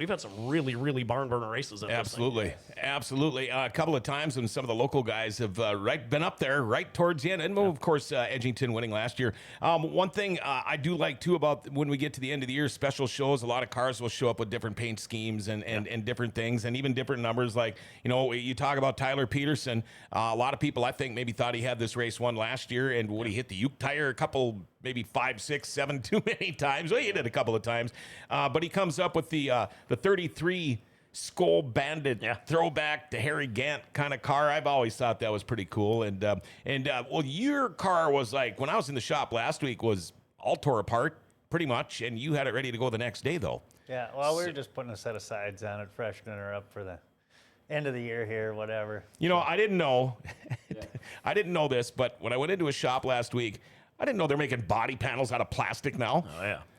really really barn burner races. At Absolutely, absolutely. A couple of times when some of the local guys have been up there right towards the end, and of course Edgington winning last year. One thing I do like too about when we get to the end of the year, special shows. A lot of cars will show up with different paint schemes and different things, and even different numbers. Like you talk about Tyler Peterson. A lot of people I think maybe thought he had this race won last year, and would he hit the Uke tire a couple, maybe 5, 6, 7 too many times? Well, he hit it a couple of times, but he comes up with the 33 Skull Bandit throwback to Harry Gant kind of car. I've always thought that was pretty cool. And well, your car was like, when I was in the shop last week, was all tore apart pretty much, and you had it ready to go the next day though. Yeah, well, we were just putting a set of sides on it, freshening her up for the end of the year here, whatever. I didn't know. I didn't know this, but when I went into a shop last week, I didn't know they're making body panels out of plastic now.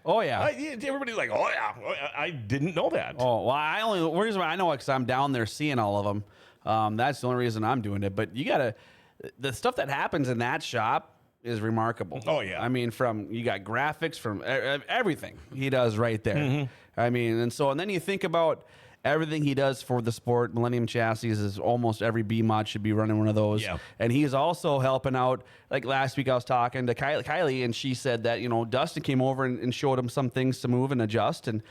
Oh yeah. Everybody's like, oh yeah. I didn't know that. Oh well, the reason why I know it because I'm down there seeing all of them. That's the only reason I'm doing it. But the stuff that happens in that shop is remarkable. Oh yeah. I mean, you got graphics from everything he does right there. Mm-hmm. I mean, and then you think about everything he does for the sport. Millennium Chassis is almost every B mod should be running one of those. Yeah. And he's also helping out. Like last week I was talking to Kylie and she said that, Dustin came over and showed him some things to move and adjust. And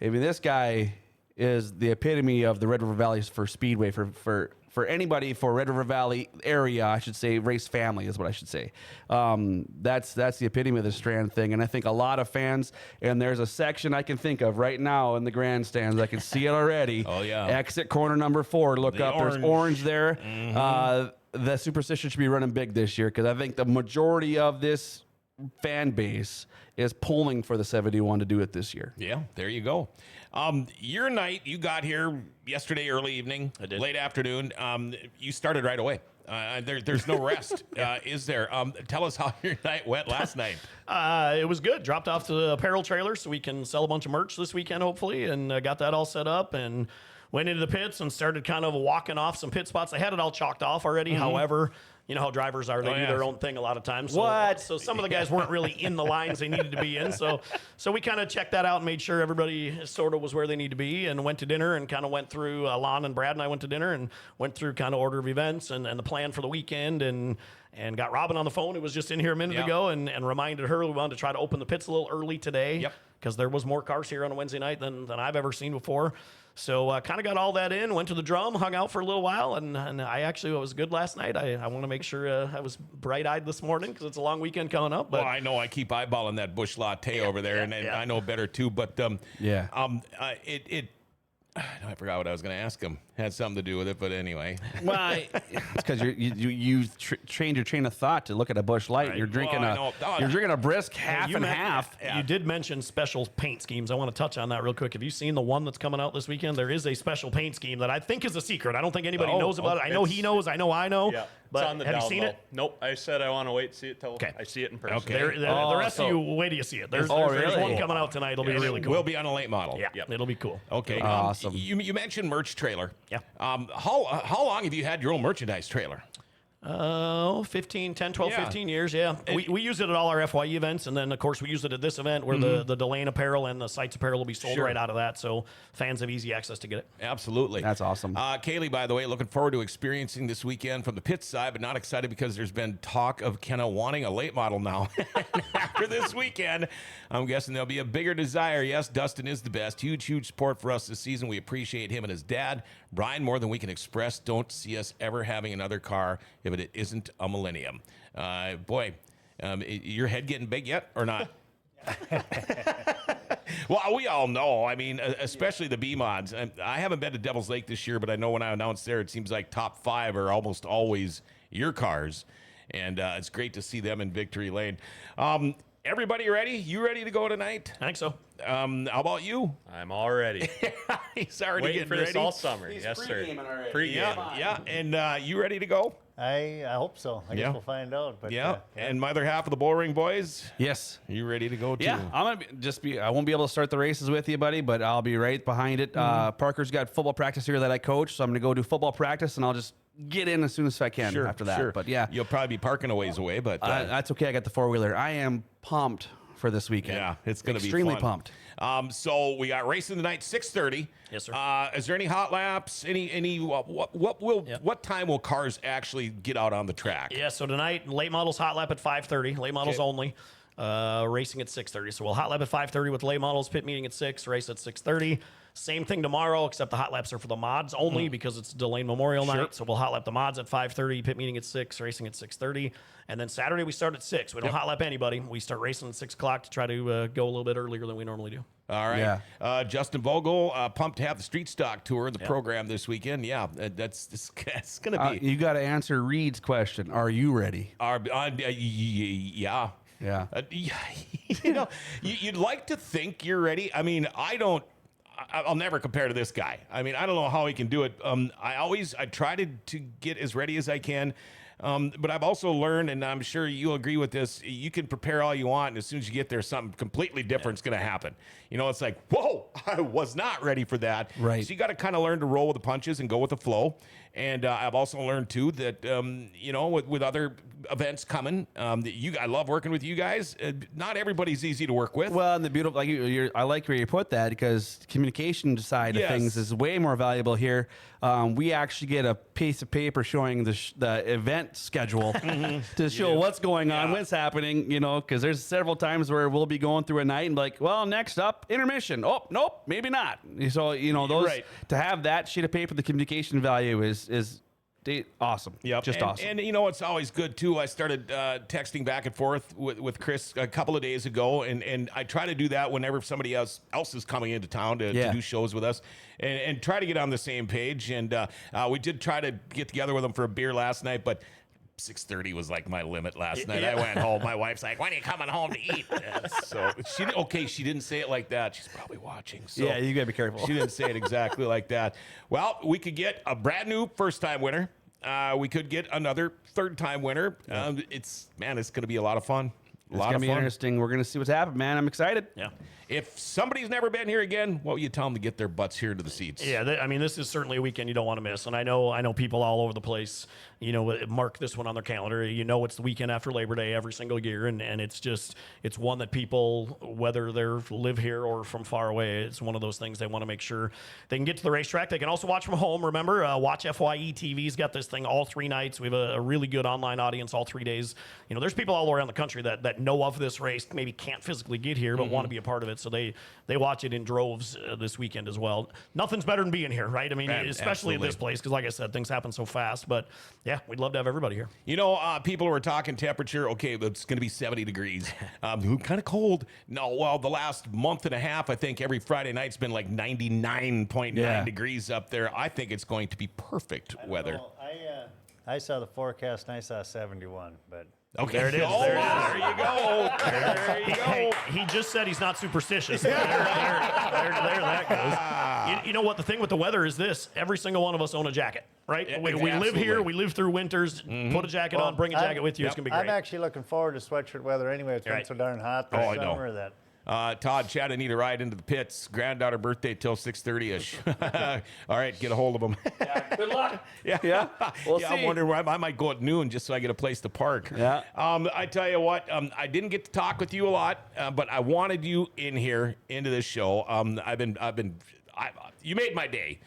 I mean, this guy is the epitome of the Red River Valley for Speedway for anybody for Red River Valley area, I should say, race family is what I should say. That's the epitome of the Strand thing. And I think a lot of fans, and there's a section I can think of right now in the grandstands. I can see it already. Oh, yeah. Exit corner number 4. Look The up. orange. There's orange there. Mm-hmm. The Superstition should be running big this year because I think the majority of this fan base is pulling for the 71 to do it this year. Yeah, there you go. Your night, you got here yesterday early evening, I did. late afternoon. You started right away. There's no rest, is there? Tell us how your night went last night. It was good. Dropped off to the apparel trailer so we can sell a bunch of merch this weekend, hopefully, and got that all set up and went into the pits and started kind of walking off some pit spots. I had it all chalked off already. Mm-hmm. However, you know how drivers are. They do their own thing a lot of times. So some of the guys weren't really in the lines they needed to be in. So we kind of checked that out and made sure everybody sort of was where they need to be and went to dinner and kind of went through, Lon and Brad and I went to dinner and went through kind of order of events and the plan for the weekend and got Robin on the phone, who was just in here a minute ago, and reminded her we wanted to try to open the pits a little early today because there was more cars here on a Wednesday night than I've ever seen before. So kind of got all that in, went to the drum, hung out for a little while, and I actually, it was good last night. I want to make sure I was bright-eyed this morning because it's a long weekend coming up. But well, I know I keep eyeballing that Busch latte over there, and I know better too. But I forgot what I was going to ask him. Had something to do with it, but anyway. Well, it's because you trained your train of thought to look at a Busch Light. Right. You're drinking a brisk half and half. You did mention special paint schemes. I want to touch on that real quick. Have you seen the one that's coming out this weekend? There is a special paint scheme that I think is a secret. I don't think anybody knows about it. I know he knows. I know I know. Yeah. But it's on the have you seen it? Nope. I said I want to wait to see it till I see it in person. Okay. The rest of you, wait till you see it. There's one coming out tonight. It'll be really cool. We'll be on a late model. Yeah, it'll be cool. Okay. Awesome. You mentioned merch trailer. Yeah. How long have you had your own merchandise trailer? 10, 12, 15 years, yeah. We use it at all our FYE events, and then, of course, we use it at this event where the Delane apparel and the Seitz apparel will be sold right out of that, so fans have easy access to get it. Absolutely. That's awesome. Kaylee, by the way, looking forward to experiencing this weekend from the pit side, but not excited because there's been talk of Kenna wanting a late model now. After this weekend, I'm guessing there'll be a bigger desire. Yes, Dustin is the best. Huge support for us this season. We appreciate him and his dad, Brian, more than we can express. Don't see us ever having another car if it isn't a Millennium. Your head getting big yet or not? Well, we all know. I mean, especially the B mods. I haven't been to Devil's Lake this year, but I know when I announced there, it seems like top 5 are almost always your cars, and it's great to see them in victory lane. Everybody ready? You ready to go tonight? I think so. How about you? I'm all ready. He's already waiting getting for this ready. all summer. He's yes, sir. pre-gaming already. Pre-game. Yeah. And you ready to go? I hope so. I guess we'll find out. But And my other half of the Bullring boys, Yes. you ready to go too? Yeah, I'm gonna I won't be able to start the races with you, buddy, but I'll be right behind it. Parker's got football practice here that I coach, so I'm gonna go do football practice, and I'll just get in as soon as I can after that. But yeah, you'll probably be parking a ways away, but that's okay. I got the 4-wheeler. I am pumped for this weekend. Yeah, it's going to be extremely fun. pumped. So we got racing tonight, 6:30. Yes, sir. Is there any hot laps? What time will cars actually get out on the track? Yeah, so tonight, late models hot lap at 5:30, late models only. Racing at 6:30. So we'll hot lap at 5:30 with late models, pit meeting at 6, race at 6:30. Same thing tomorrow, except the hot laps are for the mods only because it's Delane Memorial Night. So we'll hot lap the mods at 5:30, pit meeting at 6, racing at 6:30. And then Saturday we start at 6. We don't hot lap anybody. We start racing at 6 o'clock to try to go a little bit earlier than we normally do. All right. Yeah. Justin Vogel, pumped to have the Street Stock Tour in the program this weekend. Yeah, that's going to be. You got to answer Reed's question. Are you ready? Yeah. Yeah. You know, you'd like to think you're ready. I mean, I'll never compare to this guy. I mean, I don't know how he can do it. I try to get as ready as I can. But I've also learned, and I'm sure you'll agree with this, you can prepare all you want, and as soon as you get there, something completely different is going to happen. You know, it's like, whoa, I was not ready for that. Right. So you got to kind of learn to roll with the punches and go with the flow. And I've also learned, too, that, you know, with other events coming, I love working with you guys. Not everybody's easy to work with. Well, and the beautiful, I like where you put that because communication side of things is way more valuable here. We actually get a piece of paper showing the event schedule to show what's going on, what's happening, you know, because there's several times where we'll be going through a night and like, well, next up, intermission. Oh, nope, maybe not. So, you know, to have that sheet of paper, the communication value is awesome. Yep. Just awesome. And you know, it's always good too. I started texting back and forth with Chris a couple of days ago, and I try to do that whenever somebody else is coming into town to do shows with us, and try to get on the same page. And we did try to get together with them for a beer last night, but 6:30 was like my limit last night. I went home. My wife's like, "When are you coming home to eat?" So she didn't say it like that. She's probably watching. So yeah, you gotta be careful. She didn't say it exactly like that. Well, we could get a brand new first-time winner. We could get another third-time winner. It's going to be a lot of fun. It's going to be interesting. We're going to see what's happened, man. I'm excited. Yeah. If somebody's never been here again, what will you tell them to get their butts here to the seats? Yeah, I mean, this is certainly a weekend you don't want to miss. And I know people all over the place, you know, mark this one on their calendar. You know, it's the weekend after Labor Day every single year. And it's one that people, whether they live here or from far away, it's one of those things they want to make sure they can get to the racetrack. They can also watch from home. Remember, Watch FYE TV's got this thing all 3 nights. We have a really good online audience all 3 days. You know, there's people all around the country that know of this race, maybe can't physically get here, but want to be a part of it. So they watch it in droves this weekend as well. Nothing's better than being here, right? I mean, especially at this place, because like I said, things happen so fast. But yeah, we'd love to have everybody here. You know, people were talking temperature. Okay, it's going to be 70 degrees. Kind of cold. No, well, the last month and a half, I think every Friday night's been like 99.9 degrees up there. I think it's going to be perfect weather. I saw the forecast and I saw 71, but... Okay. There it is. Oh, there you go. There you go. He just said he's not superstitious. There that goes. You know what? The thing with the weather is this. Every single one of us own a jacket, right? Yeah, we live here. We live through winters. Put a jacket on. Bring a jacket with you. It's going to be great. I'm actually looking forward to sweatshirt weather anyway. It's been so darn hot this summer that... Todd, Chad, I need a ride into the pits. Granddaughter birthday till 6:30ish. All right, get a hold of them. Yeah, good luck. Yeah, we'll see. I'm wondering where I might go at noon just so I get a place to park. Yeah. I tell you what, I didn't get to talk with you a lot, but I wanted you into this show. You made my day.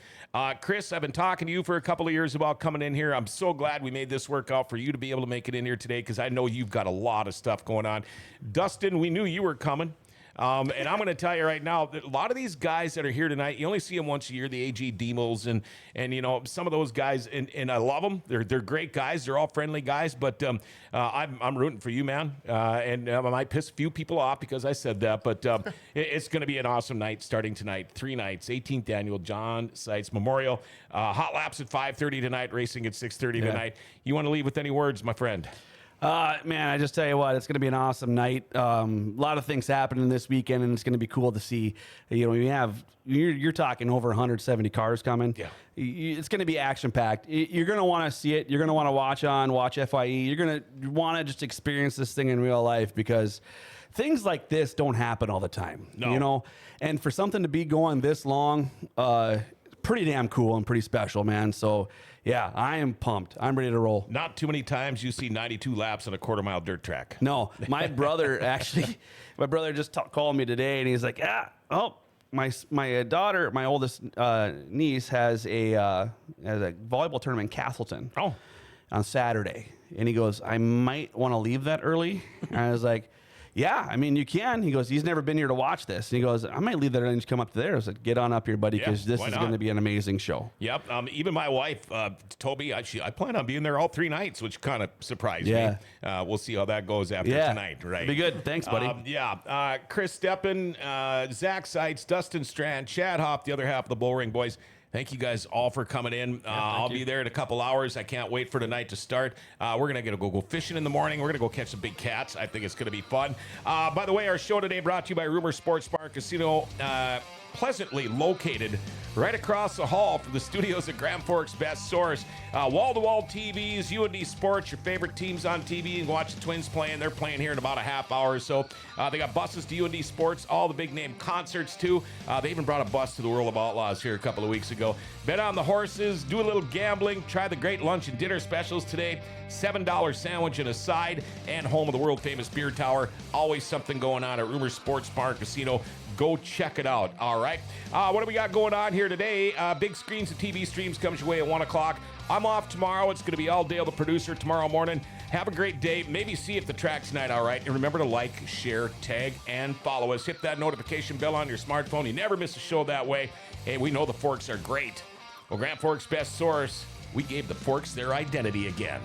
Chris, I've been talking to you for a couple of years about coming in here. I'm so glad we made this work out for you to be able to make it in here today because I know you've got a lot of stuff going on. Dustin, we knew you were coming. And I'm going to tell you right now that a lot of these guys that are here tonight, you only see them once a year, the AG Demos and you know, some of those guys, and I love them. They're great guys. They're all friendly guys, but I'm rooting for you, man. And I might piss a few people off because I said that, but it's going to be an awesome night starting tonight. 3 nights, 18th annual John Seitz Memorial. Hot laps at 5:30 tonight, racing at 6:30 tonight. You want to leave with any words, my friend? Man, I just tell you what, it's going to be an awesome night. A lot of things happening this weekend, and it's going to be cool to see. You know, you're talking over 170 cars coming. Yeah. It's going to be action-packed. You're going to want to see it. You're going to want to watch FYE. You're going to want to just experience this thing in real life because things like this don't happen all the time. No. You know, and for something to be going this long, pretty damn cool and pretty special, man. So, yeah, I am pumped. I'm ready to roll. Not too many times you see 92 laps on a quarter-mile dirt track. No, my brother just called me today, and he's like, my daughter, my oldest niece, has a volleyball tournament in Castleton on Saturday. And he goes, I might want to leave that early. And I was like, yeah, I mean, you can. He goes, he's never been here to watch this. And he goes, I might leave that early and just come up there. I said, get on up here, buddy, because this is going to be an amazing show. Yep. Even my wife told me I plan on being there all 3 nights, which kind of surprised me. We'll see how that goes after tonight, right? Be good. Thanks, buddy. Chris Stepan, Zack Seitz, Dustin Strand, Chad Hoff, the other half of the Bull Ring boys. Thank you guys all for coming in. I'll be there in a couple hours. I can't wait for tonight to start. We're going to go fishing in the morning. We're going to go catch some big cats. I think it's going to be fun. By the way, our show today brought to you by Rumor Sports Bar Casino, pleasantly located right across the hall from the studios at Grand Forks' best source. Wall-to-wall TVs, UND Sports, your favorite teams on TV. You can watch the Twins playing. They're playing here in about a half hour or so. They got buses to UND Sports, all the big-name concerts, too. They even brought a bus to the World of Outlaws here a couple of weeks ago. Bet on the horses, do a little gambling, try the great lunch and dinner specials today. $7 sandwich and a side, and home of the world-famous beer tower. Always something going on at Rumor Sports Bar Casino. Go check it out. All right. What do we got going on here today? Big screens and TV streams comes your way at 1 o'clock. I'm off tomorrow. It's going to be all Dale, the producer, tomorrow morning. Have a great day. Maybe see if the track's tonight all right. And remember to like, share, tag, and follow us. Hit that notification bell on your smartphone. You never miss a show that way. Hey, we know the Forks are great. Well, Grand Forks' best source, we gave the Forks their identity again.